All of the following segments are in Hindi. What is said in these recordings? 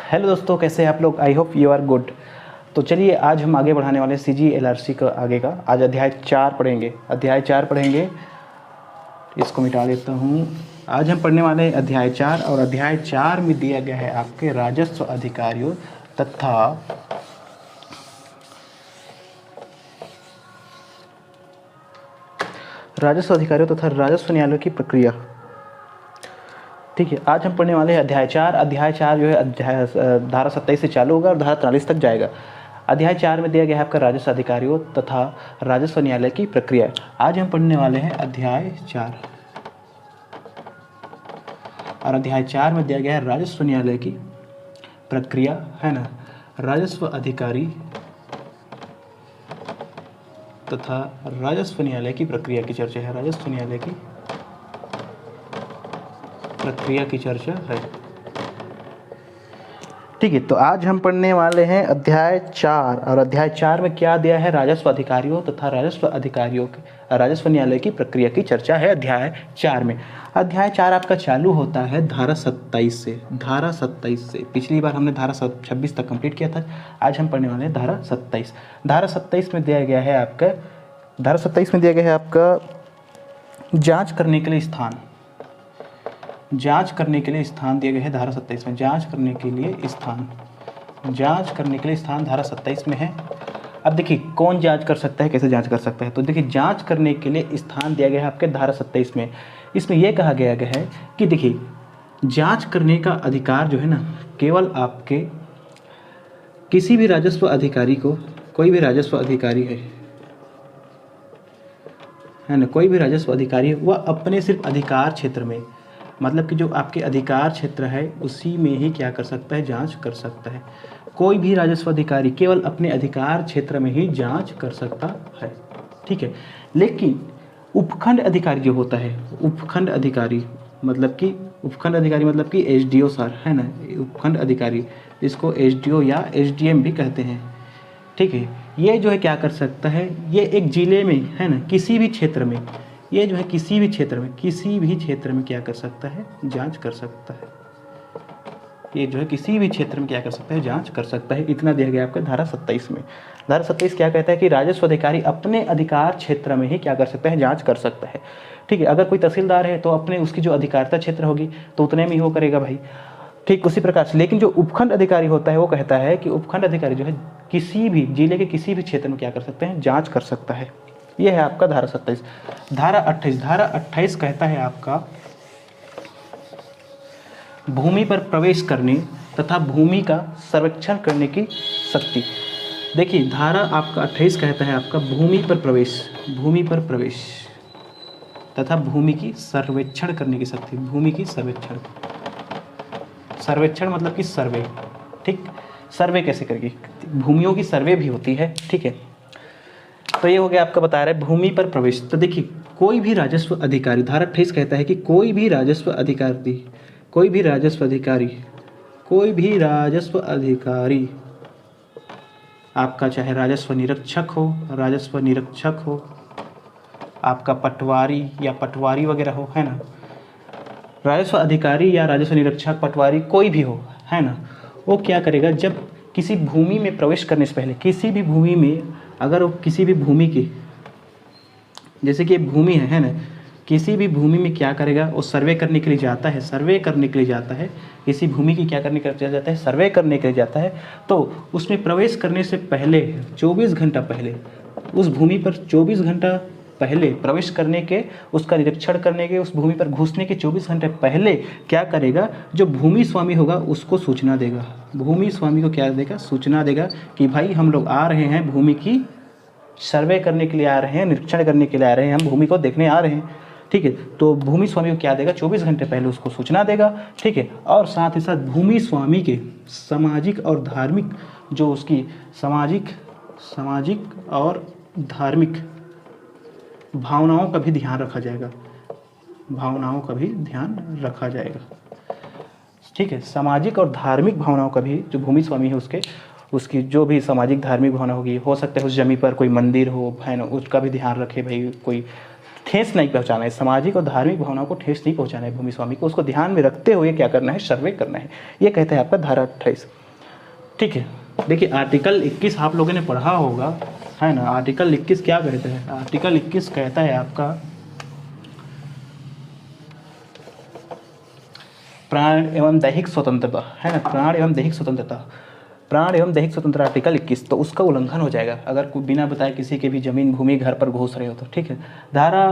हेलो दोस्तों, कैसे हैं आप लोग। I hope you are good. तो चलिए आज हम आगे बढ़ाने वाले CGLRC का आगे का आज अध्याय 4 पढ़ेंगे। इसको मिटा देता हूँ। आज हम पढ़ने वाले हैं अध्याय 4 और अध्याय 4 में दिया गया है आपके राजस्व अधिकारियों तथा राजस्व न्यायालयों की प्रक्रिया। ठीक है, आज हम पढ़ने वाले हैं अध्याय 4। अध्याय 4 जो है अध्याय धारा 27 से चालू होगा और धारा 43 तक जाएगा। अध्याय 4 में दिया गया है आपका राजस्व अधिकारियों तथा राजस्व न्यायालय की प्रक्रिया। आज हम पढ़ने वाले हैं अध्याय 4 और अध्याय 4 में दिया गया है राजस्व न्यायालय की प्रक्रिया, है ना। राजस्व अधिकारी तथा राजस्व न्यायालय की प्रक्रिया की चर्चा है। राजस्व न्यायालय की प्रक्रिया की चर्चा है। ठीक है, तो आज हम पढ़ने वाले हैं अध्याय 4 और अध्याय 4 में क्या दिया है, राजस्व अधिकारियों तथा राजस्व न्यायालय की प्रक्रिया की चर्चा है अध्याय 4 में। अध्याय 4 आपका चालू होता है धारा 27 से। पिछली बार हमने धारा 26 तक कंप्लीट किया था। आज हम पढ़ने वाले हैं धारा 27। धारा 27 में दिया गया है आपका जांच करने के लिए स्थान। जांच करने के लिए स्थान दिए गए हैं धारा 27 में। जांच करने के लिए स्थान धारा 27 में है। अब देखिए कौन जांच कर सकता है, कैसे जांच कर सकता है। तो देखिए जांच करने के लिए स्थान दिया गया है आपके धारा 27 में। इसमें यह कहा गया है कि देखिए जांच करने का अधिकार जो है ना, केवल आपके किसी भी राजस्व अधिकारी को, कोई भी राजस्व अधिकारी है ना, कोई भी राजस्व अधिकारी वह अपने सिर्फ अधिकार क्षेत्र में, मतलब कि जो आपके अधिकार क्षेत्र है उसी में ही क्या कर सकता है, जांच कर सकता है। कोई भी राजस्व अधिकारी केवल अपने अधिकार क्षेत्र में ही जांच कर सकता है। ठीक है, लेकिन उपखंड अधिकारी जो होता है, उपखंड अधिकारी मतलब कि SDO सर, है ना। उपखंड अधिकारी इसको SDO या SDM भी कहते हैं। ठीक है, ये जो है क्या कर सकता है, ये एक जिले में, है ना, किसी भी क्षेत्र में, ये जो है किसी भी क्षेत्र में क्या कर सकता है, जांच कर सकता है। ये जो है किसी भी क्षेत्र में क्या कर सकता है, जांच कर सकता है। इतना दिया गया आपका धारा 27 में। धारा 27 क्या कहता है कि राजस्व अधिकारी अपने अधिकार क्षेत्र में ही क्या कर सकता है, जांच कर सकता है। ठीक है, अगर कोई तहसीलदार है तो अपने उसकी जो अधिकारिता क्षेत्र होगी तो उतने में ही वो करेगा भाई। ठीक उसी प्रकार से, लेकिन जो उपखंड अधिकारी होता है वो कहता है कि उपखंड अधिकारी जो है किसी भी जिले के किसी भी क्षेत्र में क्या कर सकते हैं, जाँच कर सकता है। यह है आपका धारा 27। धारा 28 कहता है आपका भूमि पर प्रवेश करने तथा भूमि का सर्वेक्षण करने की शक्ति। देखिए धारा आपका 28 कहता है आपका भूमि पर प्रवेश तथा भूमि की सर्वेक्षण करने की शक्ति। भूमि की सर्वेक्षण मतलब कि सर्वे। ठीक, सर्वे कैसे करेगी, भूमियों की सर्वे भी होती है। ठीक है, तो ये हो गया आपका बता रहा है भूमि पर प्रवेश। तो देखिए कोई भी राजस्व अधिकारी, धारा 28 कहता है कि कोई भी राजस्व अधिकारी आपका चाहे राजस्व निरीक्षक हो, आपका पटवारी वगैरह हो, है ना, राजस्व अधिकारी या राजस्व निरीक्षक, पटवारी कोई भी हो, है ना, वो क्या करेगा, जब किसी भूमि में प्रवेश करने से पहले, किसी भी भूमि में, अगर वो किसी भी भूमि की, जैसे कि भूमि है ना, किसी भी भूमि में क्या करेगा, वो सर्वे करने के लिए जाता है। किसी भूमि की क्या करने के लिए जाता है, सर्वे करने के लिए जाता है। तो उसमें प्रवेश करने से पहले 24 घंटा पहले, उस भूमि पर 24 घंटा पहले प्रवेश करने के, उसका निरीक्षण करने के, उस भूमि पर घुसने के 24 घंटे पहले क्या करेगा, जो भूमि स्वामी होगा उसको सूचना देगा। भूमि स्वामी को क्या देगा, सूचना देगा कि भाई हम लोग आ रहे हैं, भूमि की सर्वे करने के लिए आ रहे हैं, निरीक्षण करने के लिए आ रहे हैं, हम भूमि को देखने आ रहे हैं। ठीक है, तो भूमि स्वामी को क्या देगा, 24 घंटे पहले उसको सूचना देगा। ठीक है, और साथ ही साथ भूमि स्वामी के सामाजिक और धार्मिक, जो उसकी सामाजिक और धार्मिक भावनाओं का भी ध्यान रखा जाएगा। ठीक है, सामाजिक और धार्मिक भावनाओं का भी, जो भूमि स्वामी है उसकी जो भी सामाजिक धार्मिक भावना होगी, हो सकता है उस जमीन पर कोई मंदिर हो, है ना, उसका भी ध्यान रखे भाई। कोई ठेस नहीं पहुंचाना है, सामाजिक और धार्मिक भावनाओं को ठेस नहीं पहुंचाना है भूमि स्वामी को, उसको ध्यान में रखते हुए क्या करना है, सर्वे करना है। ये कहता है आपका धारा 28। ठीक है, देखिए आर्टिकल 21 आप लोगों ने पढ़ा होगा, है ना। आर्टिकल 21 क्या कहता है? आर्टिकल 21 कहता है आपका प्राण एवं दैहिक स्वतंत्रता, है ना। प्राण एवं दैहिक स्वतंत्रता, प्राण एवं दैहिक स्वतंत्रता आर्टिकल 21, तो उसका उल्लंघन हो जाएगा अगर बिना बताए किसी के भी जमीन भूमि घर पर घुस रहे हो तो। ठीक है, धारा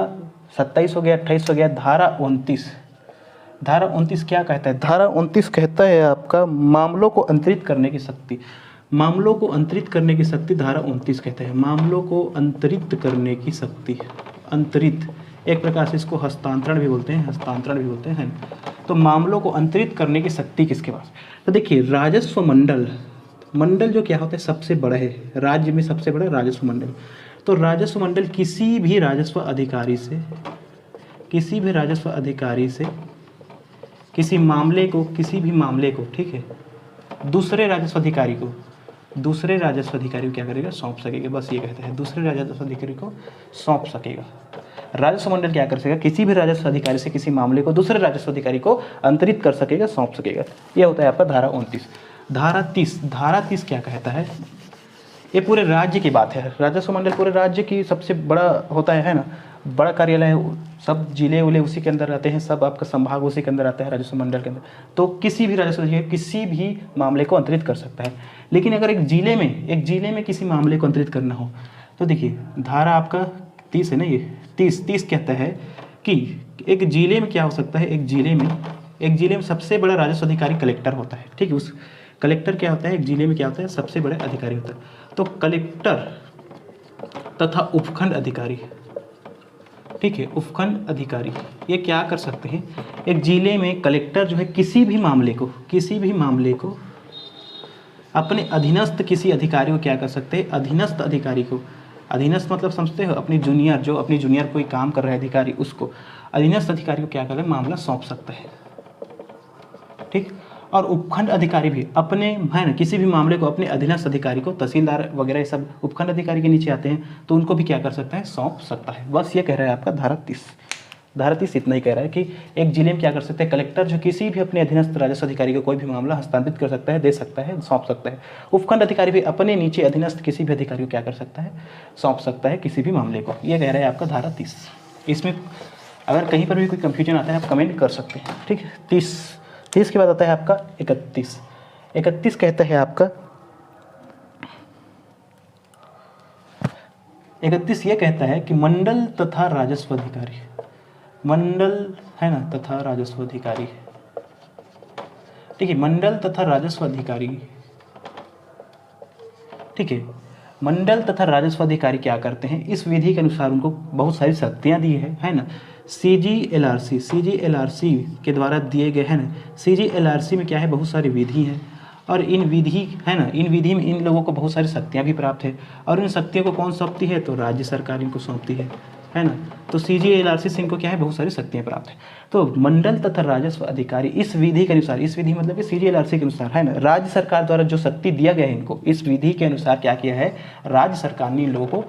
27 हो गया, 28 हो गया। धारा 29, धारा 29 क्या कहता है? धारा 29 कहता है आपका मामलों को अंतरित करने की शक्ति, मामलों को अंतरित करने की शक्ति धारा 29 कहता है। मामलों को अंतरित करने की शक्ति, अंतरित एक प्रकार से इसको हस्तांतरण भी बोलते हैं, हस्तांतरण भी बोलते हैं। तो मामलों को अंतरित करने की शक्ति किसके पास? तो देखिए राजस्व मंडल, मंडल जो क्या होता है सबसे बड़ा है, राज्य में सबसे बड़ा राजस्व मंडल। तो राजस्व मंडल किसी भी राजस्व अधिकारी से, किसी भी राजस्व अधिकारी से किसी मामले को, किसी भी मामले को, ठीक है, दूसरे राजस्व अधिकारी को, दूसरे राजस्व अधिकारी को क्या करेगा? सौंप सकेगा। बस ये कहता है दूसरे राजस्व अधिकारी को सौंप सकेगा। राजस्व मंडल क्या कर सकेगा? किसी भी राजस्व अधिकारी से किसी मामले को दूसरे राजस्व अधिकारी को अंतरित कर सकेगा, सौंप सकेगा। यह होता है आपका धारा 29। धारा 30, धारा 30 क्या कहता है? ये पूरे राज्य की बात है। राजस्व मंडल पूरे राज्य की सबसे बड़ा होता है ना, बड़ा कार्यालय है, सब जिले उले उसी के अंदर रहते हैं, सब आपका संभाग उसी के अंदर आता है राजस्व मंडल के अंदर। तो किसी भी राजस्व अधिकारी किसी भी मामले को अंतरित कर सकता है। लेकिन अगर एक जिले में किसी मामले को अंतरित करना हो तो देखिए धारा आपका 30 है ना, ये 30 कहता है कि एक जिले में क्या हो सकता है, एक जिले में सबसे बड़ा राजस्व अधिकारी कलेक्टर होता है। ठीक है, उस कलेक्टर क्या होता है, एक जिले में क्या होता है, सबसे बड़ा अधिकारी होता है। तो कलेक्टर तथा उपखंड अधिकारी, ठीक है, उपखंड अधिकारी ये क्या कर सकते हैं? एक जिले में कलेक्टर जो है किसी भी मामले को अपने अधीनस्थ किसी अधिकारी को क्या कर सकते हैं? अधीनस्थ अधिकारी को, अधीनस्थ मतलब समझते हो, अपनी जूनियर, जो अपनी जूनियर कोई काम कर रहा है अधिकारी, उसको अधीनस्थ अधिकारी को क्या कर रहे, मामला सौंप सकता है। ठीक, और उपखंड अधिकारी भी अपने, है ना, किसी भी मामले को अपने अधीनस्थ अधिकारी को, तहसीलदार वगैरह ये सब उपखंड अधिकारी के नीचे आते हैं, तो उनको भी क्या कर सकता है? सौंप सकता है। बस ये कह रहा है आपका धारा 30। धारा 30 इतना ही कह रहा है कि एक जिले में क्या कर सकते हैं? कलेक्टर जो किसी भी अपने अधीनस्थ राजस्व अधिकारी को कोई भी मामला हस्तांतरित कर सकता है, दे सकता है, सौंप सकता है। उपखंड अधिकारी भी अपने नीचे अधीनस्थ किसी भी अधिकारी को क्या कर सकता है? सौंप सकता है किसी भी मामले को। ये कह रहा है आपका धारा 30। इसमें अगर कहीं पर भी कोई कंफ्यूजन आता है आप कमेंट कर सकते हैं। ठीक है, 30 के बाद आता है आपका 31। 31 कहता है आपका, 31 ये कहता है कि मंडल तथा राजस्व अधिकारी, मंडल है ना तथा राजस्व अधिकारी, ठीक है, मंडल तथा राजस्व अधिकारी, ठीक है, मंडल तथा राजस्व अधिकारी क्या करते हैं? इस विधि के अनुसार उनको बहुत सारी शक्तियां दी है ना। CGLRC के द्वारा दिए गए, है ना, CGLRC में क्या है? बहुत सारी विधि हैं, और इन विधि, है ना, इन विधि में इन लोगों को बहुत सारी शक्तियां भी प्राप्त है, और इन शक्तियों को कौन सौंपती है? तो राज्य सरकार इनको सौंपती है ना। तो CGLRC से इनको क्या है? बहुत सारी शक्तियां प्राप्त है। तो मंडल तथा राजस्व अधिकारी इस विधि के अनुसार, इस विधि मतलब कि CGLRC के अनुसार, है ना, राज्य सरकार द्वारा जो शक्ति दिया गया है इनको, इस विधि के अनुसार क्या किया है? राज्य सरकार ने इन लोगों को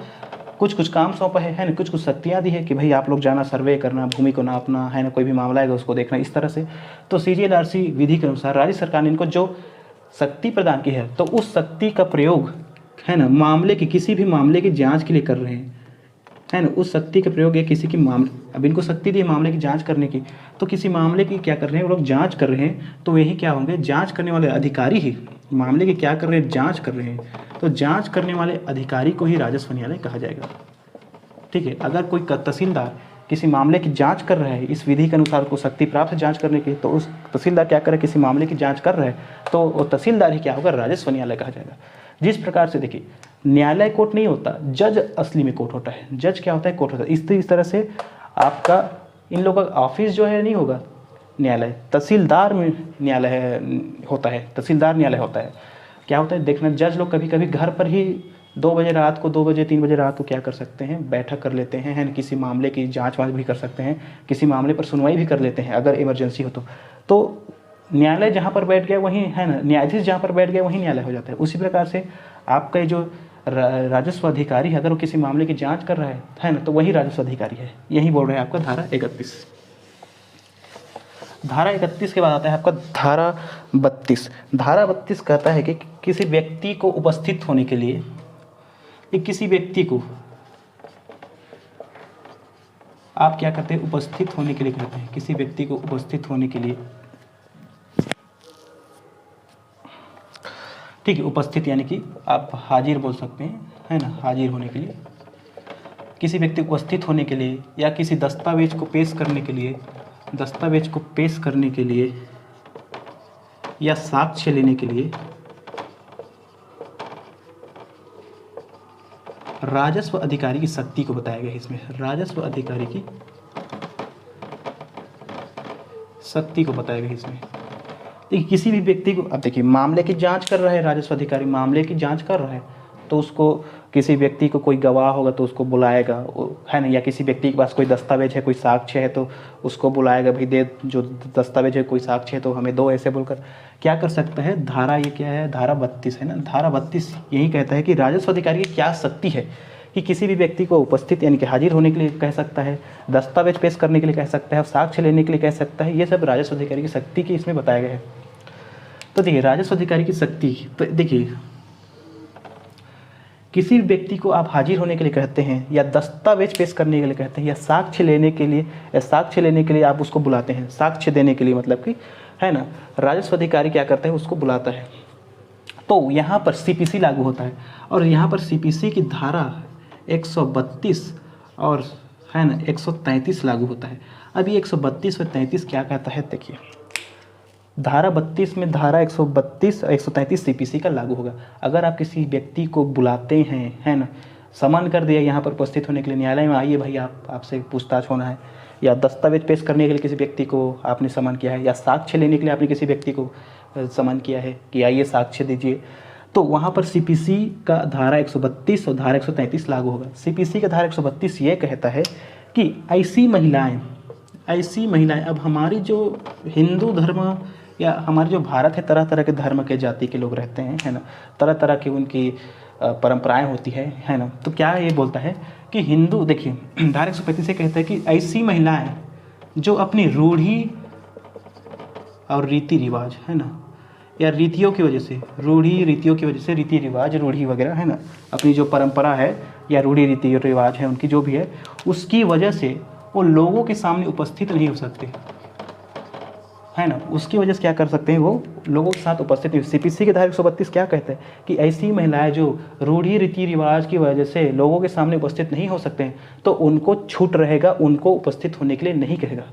कुछ काम सौंपा है ना, कुछ शक्तियाँ दी है कि भाई आप लोग जाना, सर्वे करना, भूमि को नापना, है ना, कोई भी मामला आएगा उसको देखना, इस तरह से। तो CGLRC विधि के अनुसार राज्य सरकार ने इनको जो शक्ति प्रदान की है, तो उस शक्ति का प्रयोग, है ना, मामले की, किसी भी मामले की जांच के लिए कर रहे हैं, है ना। उस शक्ति का प्रयोग है किसी की मामले, अब इनको शक्ति दी है मामले की जांच करने की, तो किसी मामले की क्या कर रहे हैं? वो लोग जांच कर रहे हैं, तो यही क्या होंगे? जांच करने वाले अधिकारी ही मामले की क्या कर रहे हैं? जांच कर रहे हैं। तो जांच करने वाले अधिकारी को ही राजस्व न्यायालय कहा जाएगा। ठीक है, अगर कोई तहसीलदार किसी मामले की जांच कर रहा है, इस विधि के अनुसार को शक्ति प्राप्त है जांच करने की, तो उस तहसीलदार क्या करे? किसी मामले की जांच कर रहा है, तो वो तहसीलदार ही क्या होगा? राजस्व न्यायालय कहा जाएगा। जिस प्रकार से देखिए, न्यायालय कोर्ट नहीं होता, जज असली में कोर्ट होता है। जज क्या होता है? कोर्ट होता है। इस तरह से आपका इन लोगों का ऑफिस जो है नहीं होगा न्यायालय, तहसीलदार में न्यायालय होता है, तहसीलदार न्यायालय होता है। क्या होता है देखना, जज लोग कभी कभी घर पर ही 2 बजे रात को, 2 बजे 3 बजे रात को क्या कर सकते हैं? बैठक कर लेते हैं, है ना, किसी मामले की जांच वांच भी कर सकते हैं, किसी मामले पर सुनवाई भी कर लेते हैं अगर इमरजेंसी हो तो न्यायालय जहाँ पर बैठ गया वहीं, है ना, न्यायाधीश जहाँ पर बैठ गया वहीं न्यायालय हो जाता है। उसी प्रकार से आपका जो राजस्व अधिकारी है, अगर वो किसी मामले की जांच कर रहा है ना, तो वही राजस्व अधिकारी है। यही बोल रहे हैं आपका धारा 31। धारा 31 के बाद आता है आपका धारा 32। धारा 32 कहता है कि किसी व्यक्ति को उपस्थित होने के लिए, किसी व्यक्ति को आप क्या करते हैं, उपस्थित होने के लिए कहते हैं, किसी व्यक्ति को उपस्थित होने के लिए, ठीक है, उपस्थित यानी कि आप हाजिर बोल सकते हैं, है ना, हाजिर होने के लिए, किसी व्यक्ति को उपस्थित होने के लिए या किसी दस्तावेज को पेश करने के लिए, दस्तावेज को पेश करने के लिए या साक्ष्य लेने के लिए राजस्व अधिकारी की शक्ति को बताया गया है। इसमें राजस्व अधिकारी की शक्ति को बताया गया है इसमें। देखिए किसी भी व्यक्ति को, अब देखिए मामले की जांच कर रहा है राजस्व अधिकारी, मामले की जांच कर रहा है तो उसको, किसी व्यक्ति को कोई गवाह होगा तो उसको बुलाएगा, है ना, या किसी व्यक्ति के पास कोई दस्तावेज है, कोई साक्ष्य है तो उसको बुलाएगा, भाई दे जो दस्तावेज है, कोई साक्ष्य है तो हमें दो, ऐसे बोलकर क्या कर सकता है। धारा ये क्या है, धारा 32 है ना। धारा 32 यही कहता है कि राजस्व अधिकारी की क्या शक्ति है कि किसी भी व्यक्ति को उपस्थित यानी कि हाजिर होने के लिए कह सकता है, दस्तावेज पेश करने के लिए कह सकता है, साक्ष्य लेने के लिए कह सकता है। ये सब राजस्व अधिकारी की शक्ति की इसमें बताया गया है। तो देखिए राजस्व अधिकारी की शक्ति, तो देखिए किसी व्यक्ति को आप हाजिर होने के लिए कहते हैं या दस्तावेज पेश करने के लिए कहते हैं या साक्ष्य लेने के लिए, या साक्ष्य लेने के लिए आप उसको बुलाते हैं, साक्ष्य देने के लिए मतलब कि, है ना, राजस्व अधिकारी क्या करता है, उसको बुलाता है। तो यहाँ पर सीपीसी लागू होता है और यहाँ पर सीपीसी की धारा 132 और, है ना, 133 लागू होता है। अभी 132 और 33 क्या कहता है, देखिए धारा 32 में धारा 132 और 133 सीपीसी का लागू होगा। अगर आप किसी व्यक्ति को बुलाते हैं, है ना, समन कर दिया यहाँ पर उपस्थित होने के लिए, न्यायालय में आइए भाई आपसे पूछताछ होना है, या दस्तावेज पेश करने के लिए किसी व्यक्ति को आपने समन किया है, या साक्ष्य लेने के लिए आपने किसी व्यक्ति को समन किया है कि आइए साक्ष्य दीजिए, तो वहाँ पर सीपीसी का धारा 132 और धारा 133 लागू होगा। सीपीसी का धारा 132 ये कहता है कि ऐसी महिलाएं, अब हमारी जो हिंदू धर्म या हमारे जो भारत है, तरह तरह के धर्म के जाति के लोग रहते हैं, है ना, तरह तरह की उनकी परंपराएं होती है ना। तो क्या ये बोलता है कि हिंदू, देखिए धारा 135 से कहता है कि ऐसी महिलाएं जो अपनी रूढ़ी और रीति रिवाज, है ना, या रीतियों की वजह से, रूढ़ी रीतियों की वजह से, रीति रिवाज रूढ़ी वगैरह, है ना, अपनी जो परंपरा है या रूढ़ी रीति रिवाज है उनकी जो भी है, उसकी वजह से वो लोगों के सामने उपस्थित नहीं हो सकते, है ना, उसकी वजह से क्या कर सकते हैं, वो लोगों के साथ उपस्थित नहीं। सीपीसी के धारा 132 क्या कहते हैं कि ऐसी महिलाएं जो रूढ़ी रीति रिवाज की वजह से लोगों के सामने उपस्थित नहीं हो सकते हैं तो उनको छूट रहेगा, उनको उपस्थित होने के लिए नहीं कहेगा।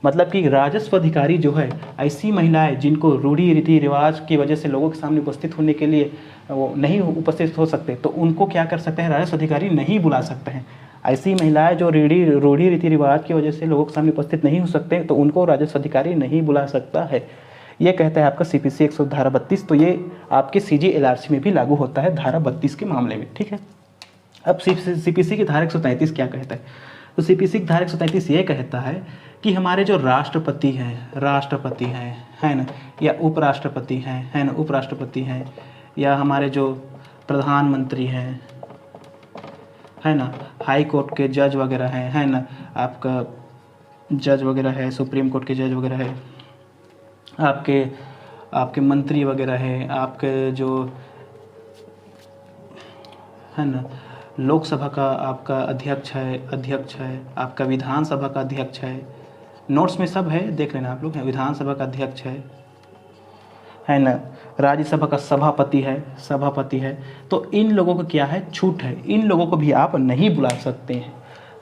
मतलब कि राजस्व अधिकारी जो है, ऐसी महिलाएं जिनको रूढ़ी रीति रिवाज की वजह से लोगों के सामने उपस्थित होने के लिए वो नहीं उपस्थित हो सकते, तो उनको क्या कर सकते हैं, राजस्व अधिकारी नहीं बुला सकते हैं। ऐसी महिलाएं जो रूढ़ी रीति रिवाज की वजह से लोगों के सामने उपस्थित नहीं हो सकते, तो उनको राजस्व अधिकारी नहीं बुला सकता है। ये कहता है आपका सीपीसी 100 धारा 32। तो ये आपके सीजीएलआरसी में भी लागू होता है धारा 32 के मामले में, ठीक है। अब सीपीसी की धारा 133 क्या कहता है, तो सीपीसी की धारा 133 ये कहता है कि हमारे जो राष्ट्रपति हैं, है ना, या उपराष्ट्रपति हैं, है ना, उपराष्ट्रपति हैं, या हमारे जो प्रधानमंत्री हैं, है ना, हाई कोर्ट के जज वगैरह हैं, है ना, आपका जज वगैरह है, सुप्रीम कोर्ट के जज वगैरह है, आपके मंत्री वगैरह हैं, आपके जो, है ना, लोकसभा का आपका अध्यक्ष है, आपका विधानसभा का अध्यक्ष है, नोट्स में सब है, देख लेना आप लोग, विधानसभा का अध्यक्ष है ना, राज्यसभा का सभापति है, तो इन लोगों को क्या है, छूट है, इन लोगों को भी आप नहीं बुला सकते हैं।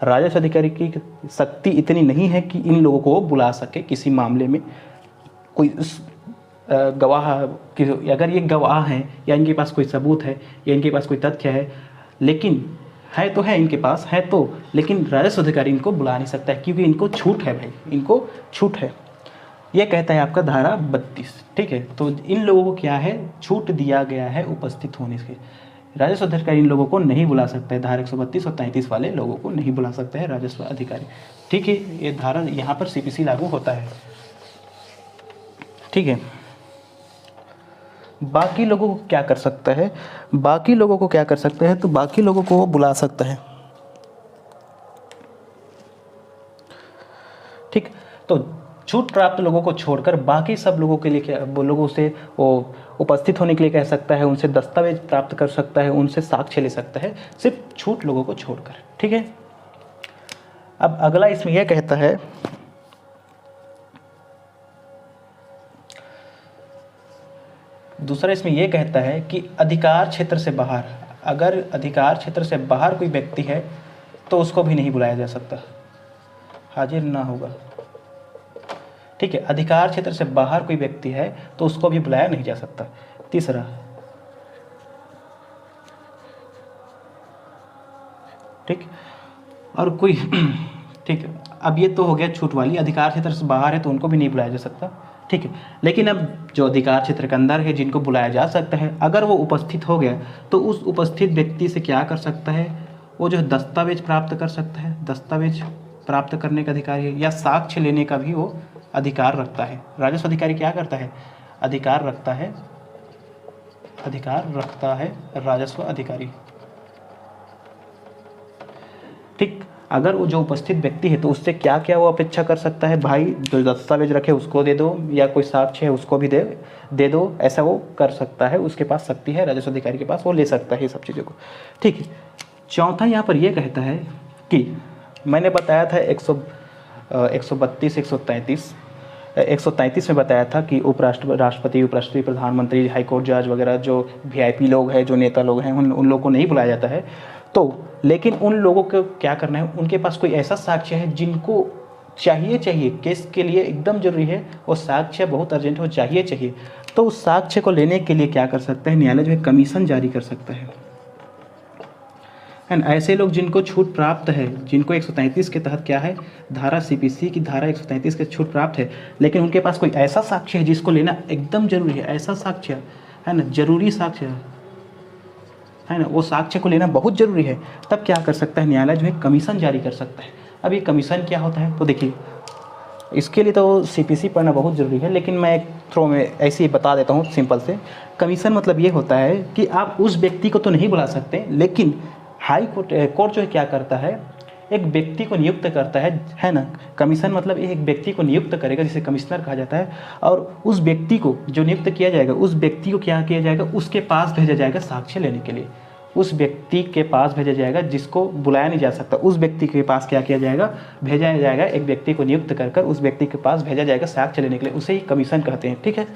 राजस्व अधिकारी की शक्ति इतनी नहीं है कि इन लोगों को बुला सके किसी मामले में। कोई गवाह, अगर ये गवाह हैं या इनके पास कोई सबूत है या इनके पास कोई तथ्य है, लेकिन है तो है इनके पास, है तो, लेकिन राजस्व अधिकारी इनको बुला नहीं सकता है क्योंकि इनको छूट है भाई, इनको छूट है। ये कहता है आपका धारा 32, ठीक है। तो इन लोगों को क्या है, छूट दिया गया है उपस्थित होने से। राजस्व अधिकारी इन लोगों को नहीं बुला सकता है, धारा 132 और 33 वाले लोगों को नहीं बुला सकता है राजस्व अधिकारी, ठीक है। ये धारा यहाँ पर सीपीसी लागू होता है, ठीक है। बाकी लोगों को क्या कर सकता है, बाकी लोगों को क्या कर सकता है, तो बाकी लोगों को वो बुला सकता है। ठीक, तो छूट प्राप्त लोगों को छोड़कर बाकी सब लोगों के लिए क्या, वो लोगों से वो उपस्थित होने के लिए कह सकता है, उनसे दस्तावेज प्राप्त कर सकता है, उनसे साक्ष्य ले सकता है, सिर्फ छूट लोगों को छोड़कर। ठीक है, अब अगला इसमें यह कहता है, दूसरा इसमें यह कहता है कि अधिकार क्षेत्र से बाहर, अगर अधिकार क्षेत्र से बाहर कोई व्यक्ति है तो उसको भी नहीं बुलाया जा सकता, हाजिर ना होगा। ठीक है, अधिकार क्षेत्र से बाहर कोई व्यक्ति है तो उसको भी बुलाया नहीं जा सकता। तीसरा, ठीक, और कोई ठीक, अब ये तो हो गया छूट वाली, अधिकार क्षेत्र से बाहर है तो उनको भी नहीं बुलाया जा सकता। ठीक है, लेकिन अब जो अधिकार क्षेत्र के अंदर है जिनको बुलाया जा सकता है, अगर वो उपस्थित हो गया तो उस उपस्थित व्यक्ति से क्या कर सकता है, वो जो दस्तावेज प्राप्त कर सकता है, दस्तावेज प्राप्त करने का अधिकार है, या साक्ष्य लेने का भी वो अधिकार रखता है। राजस्व अधिकारी क्या करता है, अधिकार रखता है, अधिकार रखता है राजस्व अधिकारी। ठीक, अगर वो जो उपस्थित व्यक्ति है तो उससे क्या क्या वो अपेक्षा कर सकता है, भाई जो दस्तावेज रखे उसको दे दो, या कोई साक्ष्य है उसको भी दे दो, ऐसा वो कर सकता है, उसके पास शक्ति है, राजस्व अधिकारी के पास, वो ले सकता है ये सब चीज़ों को। ठीक है, चौथा यहाँ पर ये कहता है कि मैंने बताया था 132 133 में बताया था कि राष्ट्रपति, उपराष्ट्रपति, प्रधानमंत्री, हाईकोर्ट जज वगैरह जो वीआईपी लोग हैं, जो नेता लोग हैं, उन लोगों को नहीं बुलाया जाता है। तो लेकिन उन लोगों को क्या करना है, उनके पास कोई ऐसा साक्ष्य है जिनको चाहिए केस के लिए एकदम जरूरी है, वो साक्ष्य बहुत अर्जेंट हो, चाहिए, तो उस साक्ष्य को लेने के लिए क्या कर सकता है, न्यायालय जो है कमीशन जारी कर सकता है ना। ऐसे लोग जिनको छूट प्राप्त है, जिनको 133 के तहत क्या है, धारा सीपीसी की धारा 133 के छूट प्राप्त है, लेकिन उनके पास कोई ऐसा साक्ष्य है जिसको लेना एकदम जरूरी है, ऐसा साक्ष्य है ना, जरूरी साक्ष्य है ना, वो साक्ष्य को लेना बहुत जरूरी है, तब क्या कर सकता है, न्यायालय जो है कमीशन जारी कर सकता है। अब ये कमीशन क्या होता है, तो देखिए इसके लिए तो सीपीसी पढ़ना बहुत ज़रूरी है, लेकिन मैं एक थ्रो में ऐसे ही बता देता हूँ सिंपल से। कमीशन मतलब ये होता है कि आप उस व्यक्ति को तो नहीं बुला सकते, लेकिन हाई कोर्ट जो है क्या करता है, एक व्यक्ति को नियुक्त करता है ना। कमीशन मतलब एक व्यक्ति को नियुक्त करेगा, जिसे कमिश्नर कहा जाता है, और उस व्यक्ति को जो नियुक्त किया जाएगा, उस व्यक्ति को क्या किया जाएगा, उसके पास भेजा जाएगा साक्ष्य लेने के लिए। उस व्यक्ति के पास भेजा जाएगा जिसको बुलाया नहीं जा सकता, उस व्यक्ति के पास क्या किया जाएगा, भेजा जाएगा, एक व्यक्ति को नियुक्त कर उस व्यक्ति के पास भेजा जाएगा साक्ष्य लेने के लिए, उसे ही कमीशन कहते हैं। ठीक है,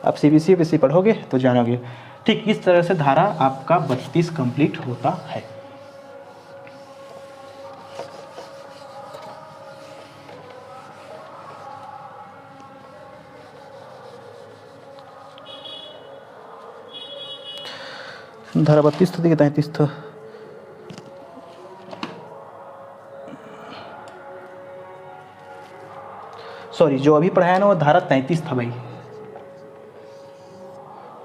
आप सीबीसी पढ़ोगे तो जानोगे। ठीक, इस तरह से धारा आपका 32 कंप्लीट होता है। धारा 32 था कि 33 था, सॉरी, जो अभी पढ़ाया ना वो धारा 33 था भाई,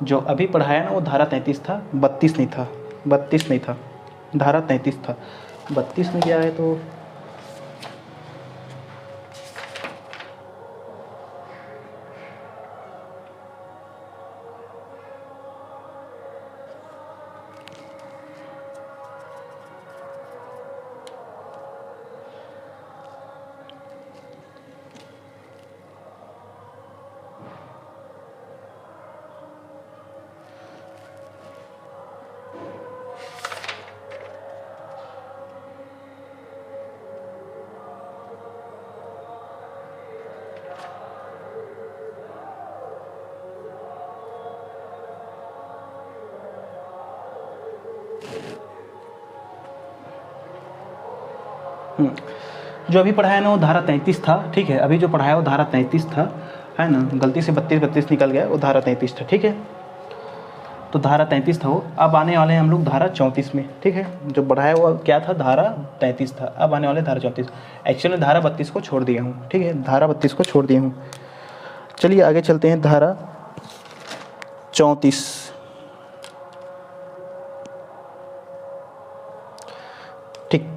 जो अभी पढ़ाया ना वो धारा 33 था, 32 नहीं था, 32 नहीं था, धारा 33 था। 32 में क्या है तो जो अभी पढ़ाया ना वो धारा 33 था। ठीक है, अभी जो पढ़ाया वो धारा 33 था, है ना, गलती से 32 निकल गया, वो धारा 33 था। ठीक है, तो धारा 33 था वो। अब आने वाले हैं हम लोग धारा 34 में। ठीक है, जो पढ़ाया वो क्या था, धारा 33 था, अब आने वाले धारा 34। एक्चुअली धारा 32 को छोड़ दिया हूँ। ठीक है, धारा 32 को छोड़ दिया हूँ। चलिए आगे चलते हैं, धारा 34। ठीक,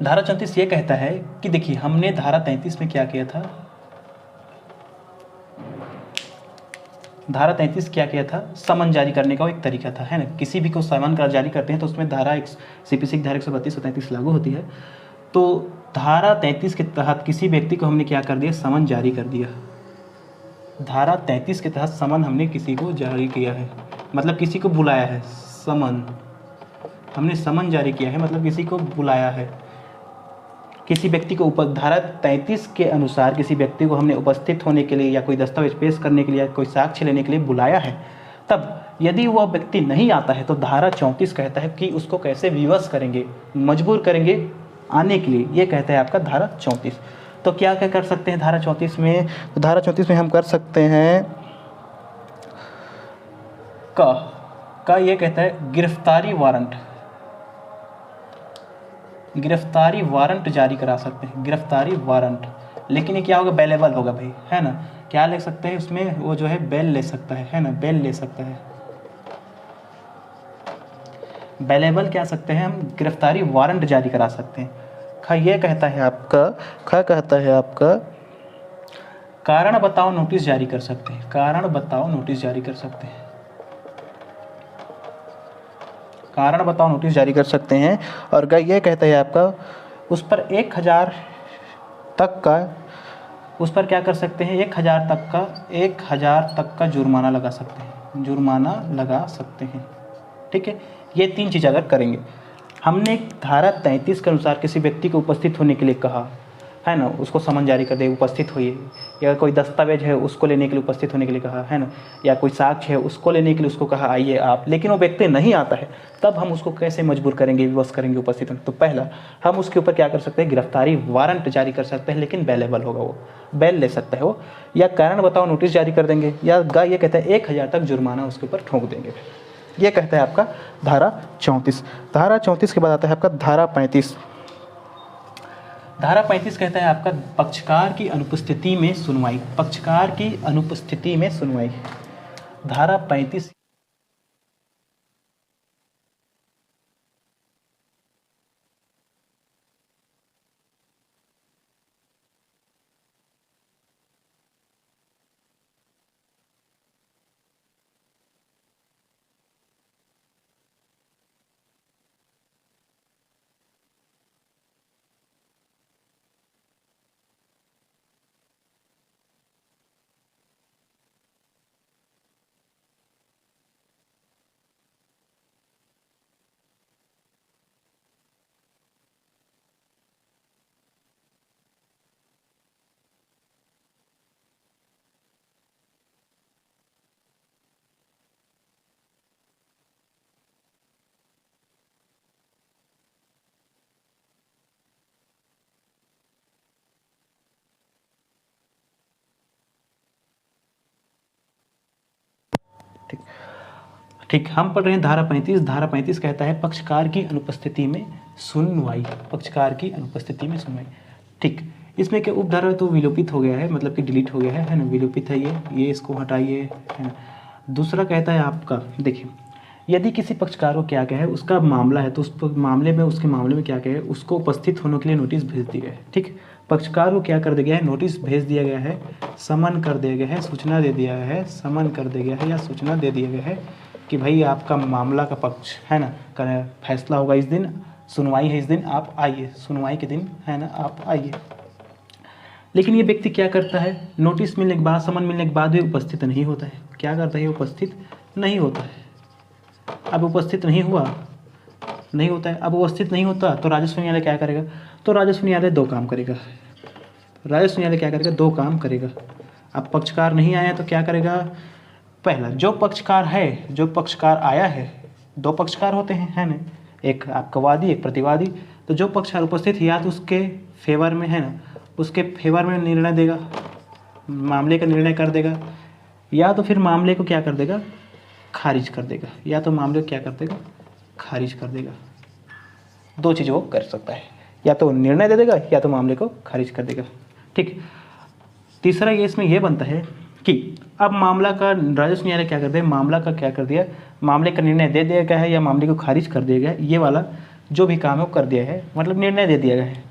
धारा 34 ये कहता है कि देखिए हमने धारा 33 में क्या किया था, धारा 33 क्या किया था, समन जारी करने का वो एक तरीका था, है ना। किसी भी को समन कर जारी करते हैं तो उसमें धारा CPC की धारा 132 और 33 लागू होती है। तो धारा 33 के तहत किसी व्यक्ति को हमने क्या कर दिया, समन जारी कर दिया। धारा 33 के तहत समन हमने किसी को जारी किया है, मतलब किसी को बुलाया है। समन, हमने समन जारी किया है मतलब किसी को बुलाया है। किसी व्यक्ति को धारा 33 के अनुसार किसी व्यक्ति को हमने उपस्थित होने के लिए या कोई दस्तावेज पेश करने के लिए या कोई साक्ष्य लेने के लिए बुलाया है। तब यदि वह व्यक्ति नहीं आता है तो धारा 34 कहता है कि उसको कैसे विवश करेंगे, मजबूर करेंगे आने के लिए। ये कहता है आपका धारा 34। तो क्या क्या कर सकते हैं धारा 34 में, तो धारा 34 में हम कर सकते हैं का ये कहता है गिरफ्तारी वारंट, गिरफ्तारी वारंट जारी करा सकते हैं, गिरफ्तारी वारंट। लेकिन ये क्या होगा, बेलेबल होगा भाई, है ना। क्या ले सकते हैं उसमें, वो जो है बेल ले सकता है ना, बेल ले सकता है। बेलेबल क्या सकते हैं हम, गिरफ्तारी वारंट जारी करा सकते हैं। ये कहता है आपका कारण बताओ नोटिस जारी कर सकते हैं, कारण बताओ नोटिस जारी कर सकते हैं, कारण बताओ नोटिस जारी कर सकते हैं। और ये कहता है आपका उस पर 1000 तक का, उस पर क्या कर सकते हैं, 1000 तक का जुर्माना लगा सकते हैं, जुर्माना लगा सकते हैं। ठीक है, ये 3 चीज़ अगर करेंगे। हमने धारा 33 के अनुसार किसी व्यक्ति को उपस्थित होने के लिए कहा, है ना, उसको समन जारी कर दे, उपस्थित होइए। या कोई दस्तावेज है उसको लेने के लिए उपस्थित होने के लिए कहा, है ना, या कोई साक्ष्य है उसको लेने के लिए उसको कहा आइए आप, लेकिन वो व्यक्ति नहीं आता है, तब हम उसको कैसे मजबूर करेंगे, विवश करेंगे उपस्थित होने। तो पहला हम उसके ऊपर क्या कर सकते हैं, गिरफ्तारी वारंट जारी कर सकते हैं, लेकिन बेलेबल होगा, वो बेल ले सकता है वो, या कारण बताओ नोटिस जारी कर देंगे, या ये कहता है 1000 तक जुर्माना उसके ऊपर ठोक देंगे। ये कहता है आपका धारा 34। धारा 34 के बाद आता है आपका धारा 35। धारा 35 कहता है आपका पक्षकार की अनुपस्थिति में सुनवाई, पक्षकार की अनुपस्थिति में सुनवाई। धारा 35 ठीक, हम पढ़ रहे हैं धारा 35। धारा 35 कहता है पक्षकार की अनुपस्थिति में सुनवाई, पक्षकार की अनुपस्थिति में सुनवाई। ठीक, इसमें क्या उपधारा तो विलोपित हो गया है, मतलब कि डिलीट हो गया है ना, विलोपित है ये इसको हटाइए, है ना। दूसरा कहता है आपका, देखिए यदि किसी पक्षकार को क्या है, उसका मामला है तो उस मामले में, उसके मामले में क्या है, उसको उपस्थित होने के लिए नोटिस भेज दिया गया है। ठीक, पक्षकार को क्या कर दिया गया है, नोटिस भेज दिया गया है, समन कर दिया गया है, सूचना दे दिया गया है, समन कर दिया गया है या सूचना दे दिया गया है कि भाई आपका मामला का पक्ष, है ना, फैसला होगा इस दिन, सुनवाई है इस दिन, आप आइए, सुनवाई के दिन, है ना, आप आइए। लेकिन ये व्यक्ति क्या करता है, नोटिस मिलने के बाद, समन मिलने के बाद भी उपस्थित नहीं होता है। क्या करता है, उपस्थित नहीं होता है। अब उपस्थित नहीं होता है, अब उपस्थित नहीं होता तो राजस्व न्यायालय क्या करेगा, तो राजस्व न्यायालय 2 काम करेगा। राजस्व न्यायालय क्या करेगा, 2 काम करेगा। अब पक्षकार नहीं आया तो क्या करेगा, पहला जो पक्षकार है, जो पक्षकार आया है, 2 पक्षकार होते हैं, है ना, एक आपका वादी एक प्रतिवादी। तो जो पक्षकार उपस्थित है या तो उसके फेवर में, है ना, उसके फेवर में निर्णय देगा, मामले का निर्णय कर देगा, या तो फिर मामले को क्या कर देगा, खारिज कर देगा, या तो मामले को क्या कर देगा, खारिज कर देगा। 2 चीज़ वो कर सकता है, या तो निर्णय दे देगा या तो मामले को खारिज कर देगा। ठीक, तीसरा ये इसमें यह बनता है कि अब मामला का राजस्व न्यायालय क्या कर दिया, मामला का क्या कर दिया, मामले का निर्णय दे दिया गया है या मामले को खारिज कर दिया गया है, ये वाला जो भी काम है वो कर दिया है, मतलब निर्णय दे दिया गया है।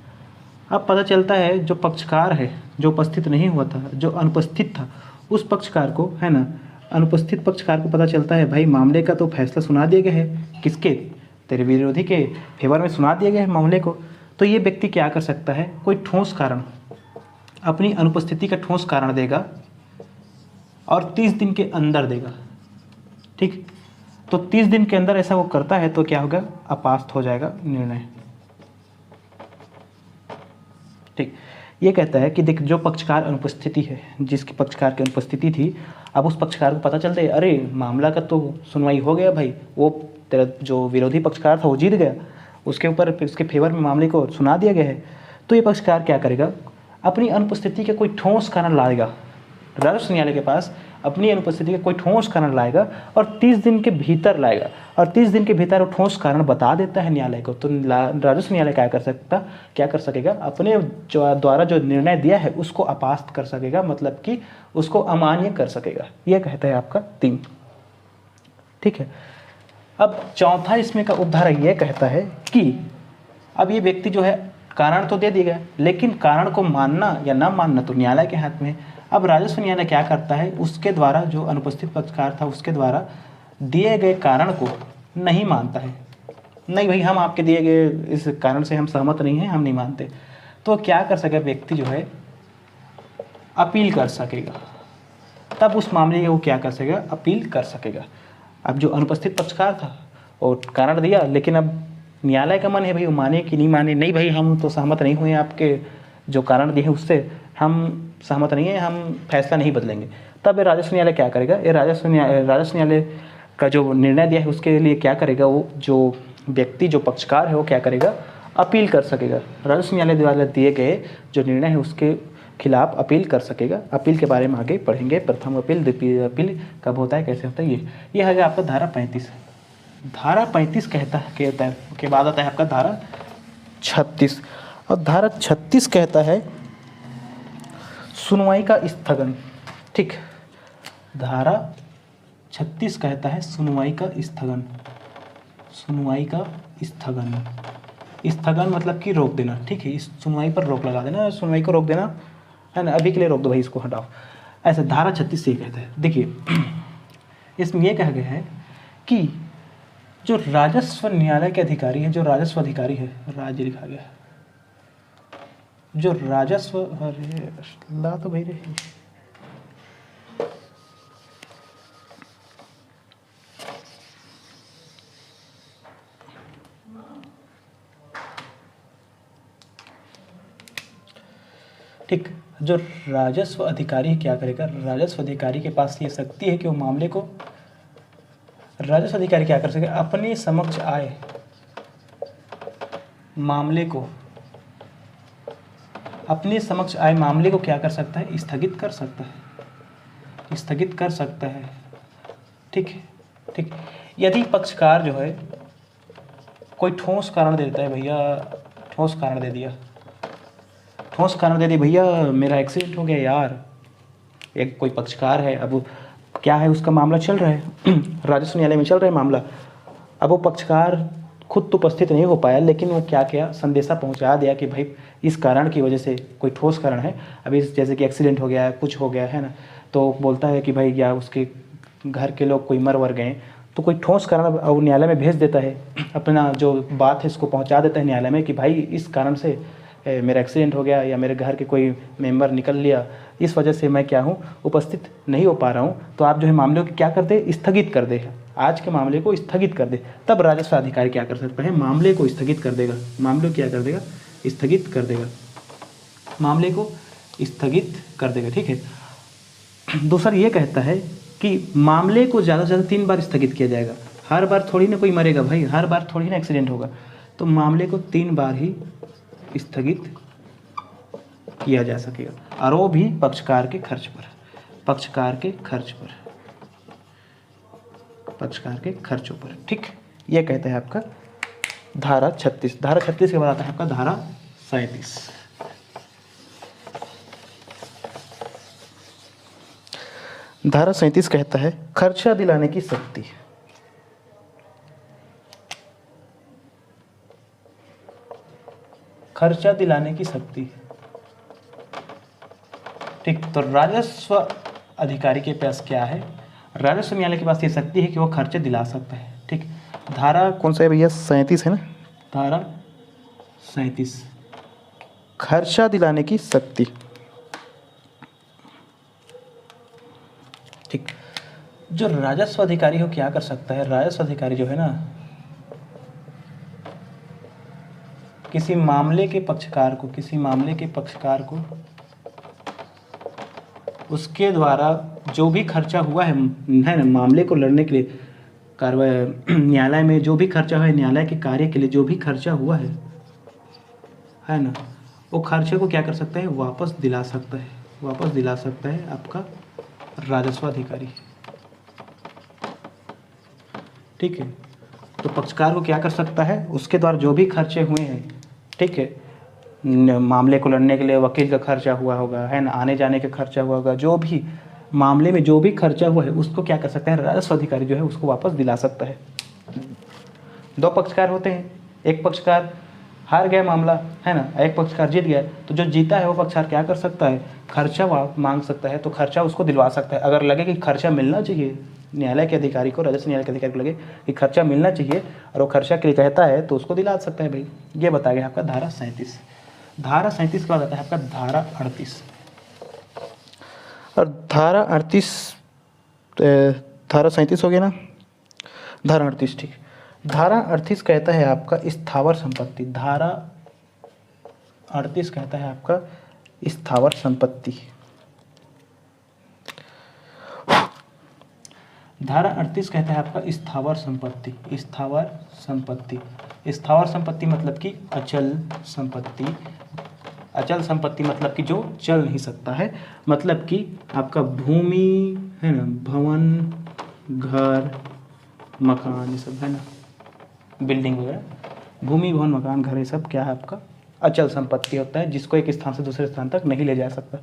अब पता चलता है जो पक्षकार है, जो उपस्थित नहीं हुआ था, जो अनुपस्थित था, उस पक्षकार को, है ना, अनुपस्थित पक्षकार को पता चलता है भाई मामले का तो फैसला सुना दिया गया है, किसके, तेरे विरोधी के फेवर में सुना दिया गया है मामले को, तो ये व्यक्ति क्या कर सकता है, कोई ठोस कारण, अपनी अनुपस्थिति का ठोस कारण देगा और 30 दिन के अंदर देगा। ठीक, तो 30 दिन के अंदर ऐसा वो करता है तो क्या होगा, अपास्त हो जाएगा निर्णय। ठीक, ये कहता है कि देख जो पक्षकार अनुपस्थिति है, जिसकी पक्षकार की अनुपस्थिति थी, अब उस पक्षकार को पता चलता है अरे मामला का तो सुनवाई हो गया भाई, वो तेरा जो विरोधी पक्षकार था वो जीत गया, उसके ऊपर उसके फेवर में मामले को सुना दिया गया है। तो ये पक्षकार क्या करेगा, अपनी अनुपस्थिति के कोई ठोस कारण लाएगा राजस्व न्यायालय के पास, अपनी अनुपस्थिति के कोई ठोस कारण लाएगा और 30 दिन के भीतर लाएगा, और 30 दिन के भीतर वो ठोस कारण बता देता है न्यायालय को, तो राजस्व न्यायालय क्या कर सकेगा, अपने द्वारा जो निर्णय दिया है उसको अपास्त कर सकेगा, मतलब कि उसको अमान्य कर सकेगा। यह कहता है आपका 3। ठीक है, अब चौथा इसमें का उपधारा यह कहता है कि अब ये व्यक्ति जो है कारण तो दे दिया गया, लेकिन कारण को मानना या ना मानना तो न्यायालय के हाथ में है। अब राजस्व न्यायालय क्या करता है, उसके द्वारा जो अनुपस्थित पक्षकार था उसके द्वारा दिए गए कारण को नहीं मानता है, नहीं भाई हम आपके दिए गए इस कारण से हम सहमत नहीं हैं, हम नहीं मानते। तो क्या कर सकेगा व्यक्ति जो है, अपील कर सकेगा, तब उस मामले को क्या कर सकेगा, अपील कर सकेगा। अब जो अनुपस्थित पक्षकार था और कारण दिया, लेकिन अब न्यायालय का मन है भाई वो माने कि नहीं माने, नहीं भाई हम तो सहमत नहीं हुए आपके जो कारण दिए हैं उससे हम सहमत नहीं है, हम फैसला नहीं बदलेंगे। तब राजस्व न्यायालय क्या करेगा, ये राजस्व न्यायालय का जो निर्णय दिया है उसके लिए क्या करेगा, वो जो व्यक्ति जो पक्षकार है वो क्या करेगा, अपील कर सकेगा। राजस्व न्यायालय द्वारा दिए गए जो निर्णय है उसके खिलाफ अपील कर सकेगा। अपील के बारे में आगे पढ़ेंगे, प्रथम अपील, द्वितीय अपील कब होता है, कैसे होता है, ये है आपका धारा 35। धारा 35 कहता है के बाद आता है आपका धारा 36, और धारा 36 कहता है सुनवाई का स्थगन। ठीक, धारा 36 कहता है सुनवाई का स्थगन। सुनवाई का स्थगन, स्थगन मतलब कि रोक देना। ठीक है, इस सुनवाई पर रोक लगा देना, सुनवाई को रोक देना है ना, अभी के लिए रोक दो भाई, इसको हटाओ, ऐसा धारा 36 से कहता है। देखिए इसमें यह कहा गया है कि जो राजस्व न्यायालय के अधिकारी है, जो राजस्व अधिकारी है, राज्य लिखा गया है, जो राजस्व, अरे ला तो भाई रे, ठीक, जो राजस्व अधिकारी क्या करेगा, राजस्व अधिकारी के पास ये शक्ति है कि वो मामले को, राजस्व अधिकारी क्या कर सके, अपने समक्ष आए मामले को, अपने समक्ष आए मामले को क्या कर सकता है, स्थगित कर सकता है, स्थगित कर सकता है। ठीक है, ठीक, यदि पक्षकार जो है कोई ठोस कारण देता है, भैया ठोस कारण दे दिया, ठोस कारण दे दिया, भैया मेरा एक्सीडेंट हो गया यार, एक कोई पक्षकार है, अब क्या है उसका मामला चल रहा है राजस्व न्यायालय में चल रहा है मामला, अब वो पक्षकार खुद तो उपस्थित नहीं हो पाया, लेकिन वो क्या किया, संदेशा पहुंचा दिया कि भाई इस कारण की वजह से, कोई ठोस कारण है, अभी जैसे कि एक्सीडेंट हो गया है, कुछ हो गया है ना, तो बोलता है कि भाई या उसके घर के लोग कोई मर वर गए, तो कोई ठोस कारण वो न्यायालय में भेज देता है, अपना जो बात है इसको पहुँचा देता है न्यायालय में कि भाई इस कारण से मेरा एक्सीडेंट हो गया, या मेरे घर के कोई मेंबर निकल लिया, इस वजह से मैं क्या हूँ, उपस्थित नहीं हो पा रहा हूँ, तो आप जो है मामले को क्या कर दे, स्थगित कर दे, आज के मामले को स्थगित कर दे। तब राजस्व अधिकारी क्या कर सकता है, मामले को स्थगित कर देगा, मामले को क्या कर देगा, स्थगित कर देगा, मामले को स्थगित कर देगा। ठीक है, दूसरा ये कहता है कि मामले को ज़्यादा से ज़्यादा 3 बार स्थगित किया जाएगा, हर बार थोड़ी ना कोई मरेगा भाई, हर बार थोड़ी ना एक्सीडेंट होगा, तो मामले को 3 बार ही स्थगित किया जा सकेगा, और वो भी पक्षकार के खर्च पर, पक्षकार के खर्च पर, पक्षकार के खर्चों पर। ठीक, ये कहता है आपका धारा 36। धारा 36 के बाद आता है आपका धारा 37। धारा 37 कहता है खर्चा दिलाने की शक्ति। खर्चा दिलाने की शक्ति। ठीक, तो राजस्व अधिकारी के पास क्या है, राजस्व न्यायालय के पास ये शक्ति है कि वो खर्चे दिला सकता है। ठीक, धारा कौन सा है भैया, 37 है ना, धारा 37, खर्चा दिलाने की शक्ति। ठीक, जो राजस्व अधिकारी हो क्या कर सकता है, राजस्व अधिकारी जो है ना, किसी मामले के पक्षकार को उसके द्वारा जो भी खर्चा हुआ है ना, मामले को लड़ने के लिए कार्रवाई न्यायालय में जो भी खर्चा है, न्यायालय के कार्य के लिए जो भी खर्चा हुआ है ना, वो खर्चे को क्या कर सकता है, वापस दिला सकता है आपका राजस्व अधिकारी। ठीक है, तो पक्षकार को क्या कर सकता है, उसके द्वारा जो भी खर्चे हुए हैं, ठीक है, मामले को लड़ने के लिए वकील का खर्चा हुआ होगा, है ना, आने जाने का खर्चा हुआ होगा, जो भी मामले में जो भी खर्चा हुआ है उसको क्या कर सकता है, राजस्व अधिकारी जो है उसको वापस दिला सकता है। 2 पक्षकार होते हैं, एक पक्षकार हार गया मामला, है ना, एक पक्षकार जीत गया, तो जो जीता है वो पक्षकार क्या कर सकता है, खर्चा मांग सकता है, तो खर्चा उसको दिलवा सकता है। अगर लगे कि खर्चा मिलना चाहिए, न्यायालय के अधिकारी को, राजस्व न्यायालय के अधिकारी को लगे कि खर्चा मिलना चाहिए और वो खर्चा के लिए कहता है, तो उसको दिला सकता है भाई। ये बता गया आपका धारा 37। धारा 37 के बाद आता है आपका धारा 38। और धारा 37 हो गया ना, धारा 38। ठीक, धारा 38 कहता है आपका स्थावर संपत्ति। धारा 38 कहता है आपका स्थावर संपत्ति। धारा 38 कहता है आपका स्थावर संपत्ति। स्थावर संपत्ति मतलब कि अचल संपत्ति। अचल संपत्ति मतलब कि जो चल नहीं सकता है, मतलब कि आपका भूमि है ना, भवन, घर, मकान, ये सब है ना, बिल्डिंग वगैरह, भूमि, भवन, मकान, घर, ये सब क्या है आपका अचल संपत्ति होता है, जिसको एक स्थान से दूसरे स्थान तक नहीं ले जा सकता,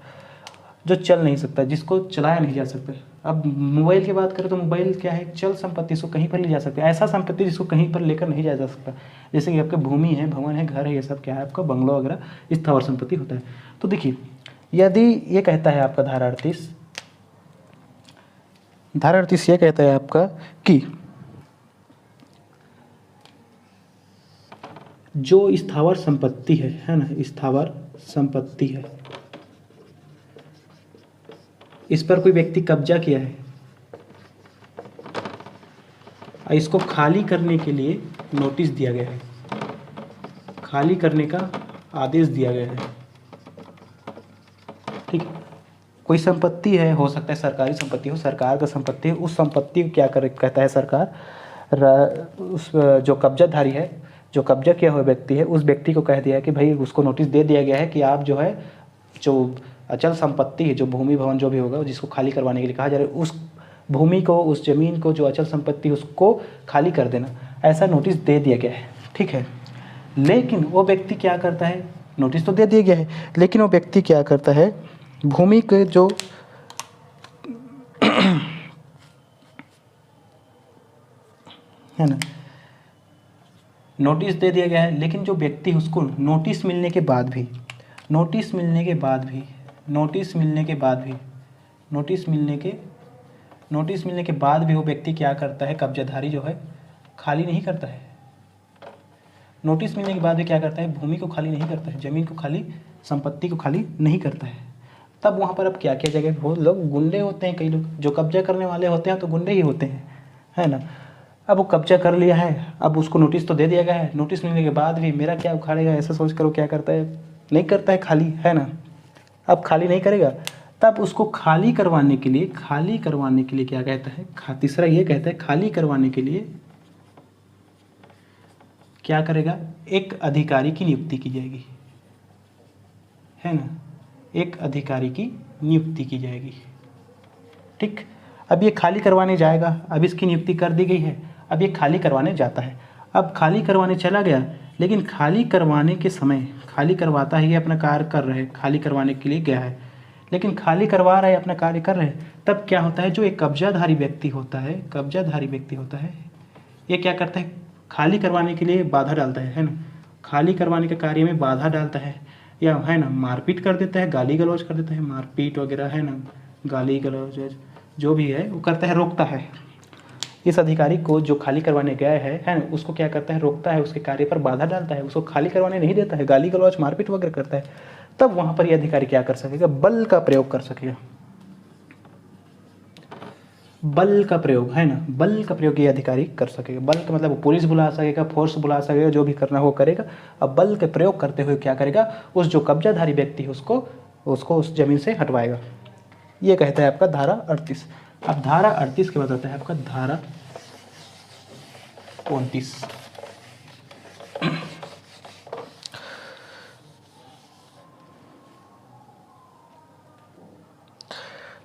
जो चल नहीं सकता, जिसको चलाया नहीं जा सकता। अब मोबाइल की बात करें तो मोबाइल क्या है, चल संपत्ति, इसको कहीं पर ले जा सकते हैं। ऐसा संपत्ति जिसको कहीं पर लेकर नहीं जाया जा सकता, जैसे कि आपके भूमि है, भवन है, घर है, ये सब क्या है आपका बंगलो वगैरह स्थावर संपत्ति होता है। तो देखिए, यदि ये कहता है आपका धारा 38 ये कहता है आपका कि जो स्थावर संपत्ति है ना, स्थावर संपत्ति है, इस पर कोई व्यक्ति कब्जा किया है, इसको खाली करने के लिए नोटिस दिया गया है, खाली करने का आदेश दिया गया है। ठीक, कोई संपत्ति है, हो सकता है सरकारी संपत्ति हो, सरकार का संपत्ति है, उस संपत्ति को क्या कहता है सरकार, उस जो कब्जाधारी है, जो कब्जा किया हुआ व्यक्ति है, उस व्यक्ति को कह दिया है कि भाई उसको नोटिस दे दिया गया है कि आप जो है, जो अचल संपत्ति है, जो भूमि, भवन, जो भी होगा, जिसको खाली करवाने के लिए कहा जा रहा है, उस भूमि को, उस जमीन को, जो अचल संपत्ति उसको खाली कर देना, ऐसा नोटिस दे दिया गया है। ठीक है, लेकिन वो व्यक्ति क्या करता है, नोटिस तो दे दिया गया है, लेकिन वो व्यक्ति क्या करता है, भूमि के जो है ना, नोटिस दे दिया गया है, लेकिन जो व्यक्ति उसको नोटिस मिलने के बाद भी वो व्यक्ति क्या करता है, कब्जाधारी जो है खाली नहीं करता है। नोटिस मिलने के बाद भी क्या करता है, भूमि को खाली नहीं करता है, जमीन को खाली, संपत्ति को खाली नहीं करता है। तब वहाँ पर अब क्या किया जाएगा, बहुत लोग गुंडे होते हैं, कई लोग जो कब्जा करने वाले होते हैं तो गुंडे ही होते हैं, है ना। अब वो कब्जा कर लिया है, अब उसको नोटिस तो दे दिया गया है, नोटिस मिलने के बाद भी मेरा क्या उखाड़ेगा, ऐसा सोच कर वो क्या करता है, नहीं करता है खाली, है ना। अब खाली नहीं करेगा, तब उसको खाली करवाने के लिए क्या कहता है, तीसरा ये कहता है, खाली करवाने के लिए क्या करेगा, एक अधिकारी की नियुक्ति की जाएगी, है ना, एक अधिकारी की नियुक्ति की जाएगी। ठीक, अब ये खाली करवाने जाएगा, अब इसकी नियुक्ति कर दी गई है, अब ये खाली करवाने जाता है। अब खाली करवाने चला गया, लेकिन खाली करवाने के समय, खाली करवाता है, ये अपना कार्य कर रहे हैं, खाली करवाने के लिए गया है, लेकिन खाली करवा रहा है, अपना कार्य कर रहे हैं, तब क्या होता है, जो एक कब्जाधारी व्यक्ति होता है, ये क्या करता है, खाली करवाने के लिए बाधा डालता है ना, खाली करवाने के कार्य में बाधा डालता है, या है ना, मारपीट कर देता है, गाली गलौज कर देता है, मारपीट वगैरह, है ना, गाली गलौज, जो भी है वो करता है, रोकता है। इस अधिकारी को जो खाली करवाने गया है ना, उसको क्या करता है, रोकता है, उसके कार्य पर बाधा डालता है, उसको खाली करवाने नहीं देता है, गाली गलौज मारपीट वगैरह करता है, तब वहाँ पर ये अधिकारी क्या कर सकेगा, बल का प्रयोग कर सकेगा। बल का प्रयोग है ना, बल का प्रयोग ये अधिकारी कर सकेगा। बल का मतलब वो पुलिस बुला सकेगा, फोर्स बुला सकेगा, जो भी करना हो करेगा। अब बल के प्रयोग करते हुए क्या करेगा, उस जो कब्जाधारी व्यक्ति है उसको उस जमीन से हटवाएगा। ये कहता है आपका धारा 38। अब धारा 38 के बाद आता है आपका धारा 29।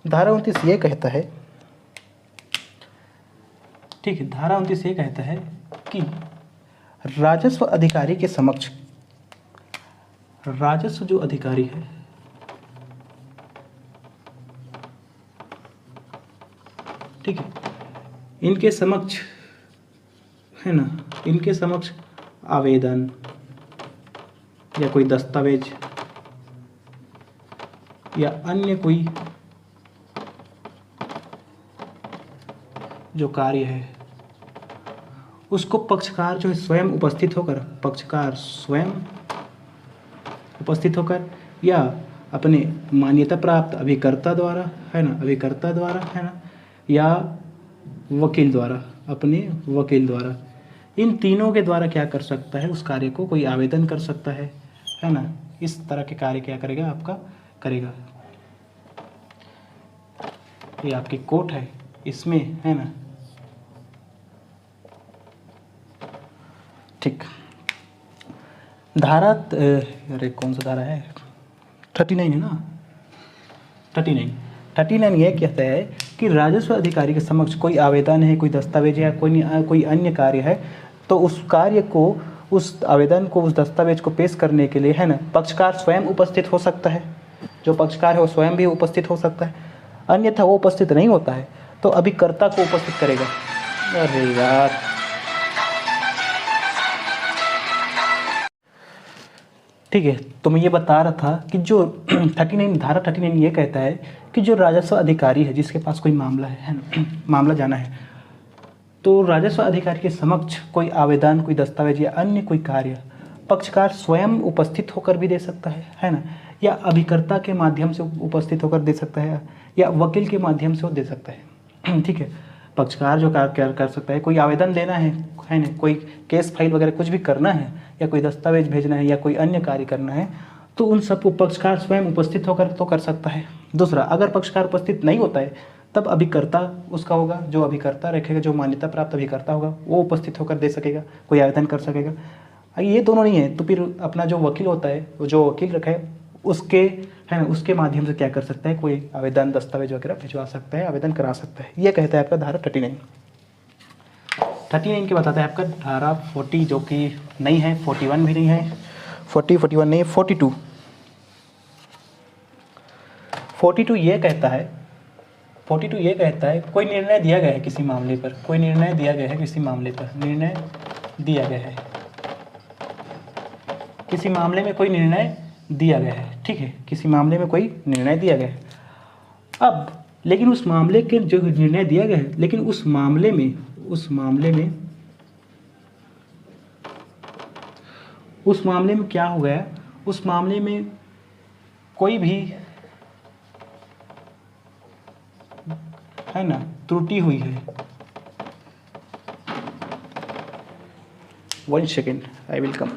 धारा 29 ये कहता है, ठीक है, धारा 29 ये कहता है कि राजस्व अधिकारी के समक्ष, राजस्व जो अधिकारी है, ठीक है, इनके समक्ष है ना, इनके समक्ष आवेदन या कोई दस्तावेज या अन्य कोई जो कार्य है, उसको पक्षकार जो है स्वयं उपस्थित होकर, पक्षकार स्वयं उपस्थित होकर या अपने मान्यता प्राप्त अभिकर्ता द्वारा है ना, अभिकर्ता द्वारा है ना, या वकील द्वारा, अपने वकील द्वारा, इन तीनों के द्वारा क्या कर सकता है, उस कार्य को कोई आवेदन कर सकता है ना। इस तरह के कार्य क्या करेगा, आपका करेगा। ये आपकी कोर्ट है, इसमें है ना, ठीक। धारा अरे कौन सा धारा है, 39 है ना, 39 ये कहता है कि राजस्व अधिकारी के समक्ष कोई आवेदन है, कोई दस्तावेज है, कोई अन्य कार्य है, तो उस कार्य को, उस आवेदन को, उस दस्तावेज को पेश करने के लिए है ना, पक्षकार स्वयं उपस्थित हो सकता है। जो पक्षकार है वो स्वयं भी उपस्थित हो सकता है, अन्यथा वो उपस्थित नहीं होता है तो अभिकर्ता को उपस्थित करेगा। अरे यार, ठीक है, तो मैं ये बता रहा था कि जो 39 धारा 39 ये कहता है कि जो राजस्व अधिकारी है, जिसके पास कोई मामला है ना, मामला जाना है, तो राजस्व अधिकारी के समक्ष कोई आवेदन, कोई दस्तावेज या अन्य कोई कार्य पक्षकार स्वयं उपस्थित होकर भी दे सकता है ना, या अभिकर्ता के माध्यम से उपस्थित होकर दे सकता है, या वकील के माध्यम से वो दे सकता है। ठीक है, पक्षकार जो कार्य कर सकता है, कोई आवेदन देना है ना, कोई केस फाइल वगैरह कुछ भी करना है, या कोई दस्तावेज भेजना है, या कोई अन्य कार्य करना है, तो उन सब को पक्षकार स्वयं उपस्थित होकर तो कर सकता है। दूसरा, अगर पक्षकार उपस्थित नहीं होता है तब अभिकर्ता उसका होगा, जो अभिकर्ता रखेगा, जो मान्यता प्राप्त अभिकर्ता होगा, वो उपस्थित होकर दे सकेगा, कोई आवेदन कर सकेगा। ये दोनों नहीं है तो फिर अपना जो वकील होता है, जो वकील रखा है, उसके है ना, उसके माध्यम से क्या कर सकता है, कोई आवेदन, दस्तावेज वगैरह भिजवा सकता है, आवेदन करा सकता है। ये कहता है आपका धारा 39। 39 के बताता है आपका धारा 40, जो कि नहीं है, 41 भी नहीं है, 41 नहीं है, 42। 42 ये कहता है, 42 ये कहता है कोई निर्णय दिया गया है किसी मामले पर, कोई निर्णय दिया गया है किसी मामले पर, निर्णय दिया गया है किसी मामले में, कोई निर्णय दिया गया है, ठीक है, किसी मामले में कोई निर्णय दिया गया है। अब लेकिन उस मामले के जो निर्णय दिया गया है, लेकिन उस मामले में क्या हो गया, उस मामले में कोई भी है ना त्रुटि हुई है। 1 second, I will come.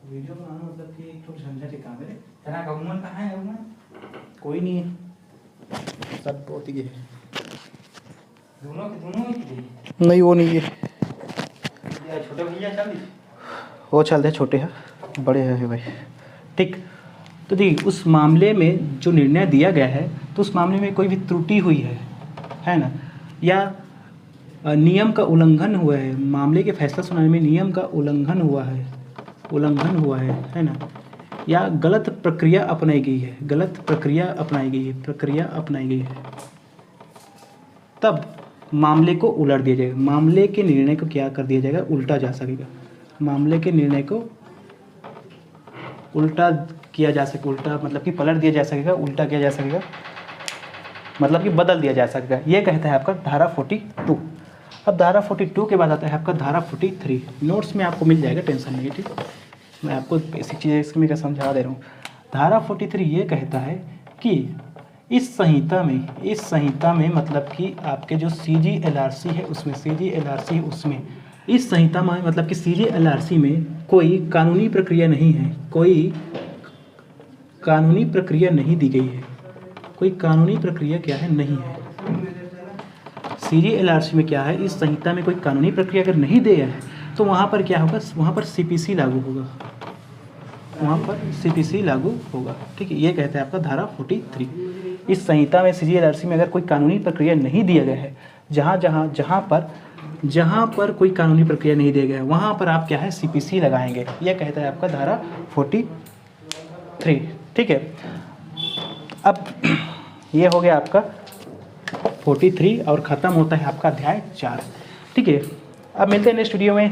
Video बनाना मतलब कि एक तो झंझट ही काम है। तेरा गवर्नमेंट कहाँ है? कोई नहीं है, सब बहुत ही है। दोनों ही नहीं, वो नहीं है। छोटे भैया चल, वो चलते छोटे हैं, बड़े हैं भाई, ठीक। तो देखिए, उस मामले में जो निर्णय दिया गया है, तो उस मामले में कोई भी त्रुटि हुई है ना, या नियम का उल्लंघन हुआ है, मामले के फैसला सुनाने में नियम का उल्लंघन हुआ है ना, या गलत प्रक्रिया अपनाई गई है, तब मामले को उलट दिया जाएगा, मामले के निर्णय को क्या कर दिया जाएगा, उल्टा जा सकेगा, मामले के निर्णय को उल्टा किया जा सके, उल्टा मतलब कि पलट दिया जा सकेगा, उल्टा किया जा सकेगा, मतलब कि बदल दिया जा सकेगा। ये कहता है आपका धारा 42। अब धारा 42 के बाद आता है आपका धारा 43। नोट्स में आपको मिल जाएगा, टेंशन नहीं, ठीक। मैं आपको बेसिक चीज़ें इसमें क्या समझा दे रहा हूँ। धारा 43 ये कहता है कि इस संहिता में मतलब कि आपके जो CGLRC है उसमें, इस संहिता में मतलब कि CGLRC में कोई कानूनी प्रक्रिया नहीं है, कोई कानूनी प्रक्रिया नहीं दी गई है, कोई कानूनी प्रक्रिया क्या है, नहीं है। CGLRC में क्या है, इस संहिता में कोई कानूनी प्रक्रिया अगर नहीं दिया है तो वहाँ पर क्या होगा, वहाँ पर CPC लागू होगा, वहाँ पर CPC लागू होगा, ठीक है। ये कहता है आपका धारा 43। इस संहिता में CGLRC में अगर कोई कानूनी प्रक्रिया नहीं दिया गया है, जहाँ पर कोई कानूनी प्रक्रिया नहीं दिया गया है वहाँ पर आप क्या है, CPC लगाएंगे। यह कहता है आपका धारा 43, ठीक है। अब ये हो गया आपका 43 और ख़त्म होता है आपका अध्याय 4, ठीक है। अब मिलते हैं नेक्स्ट वीडियो में।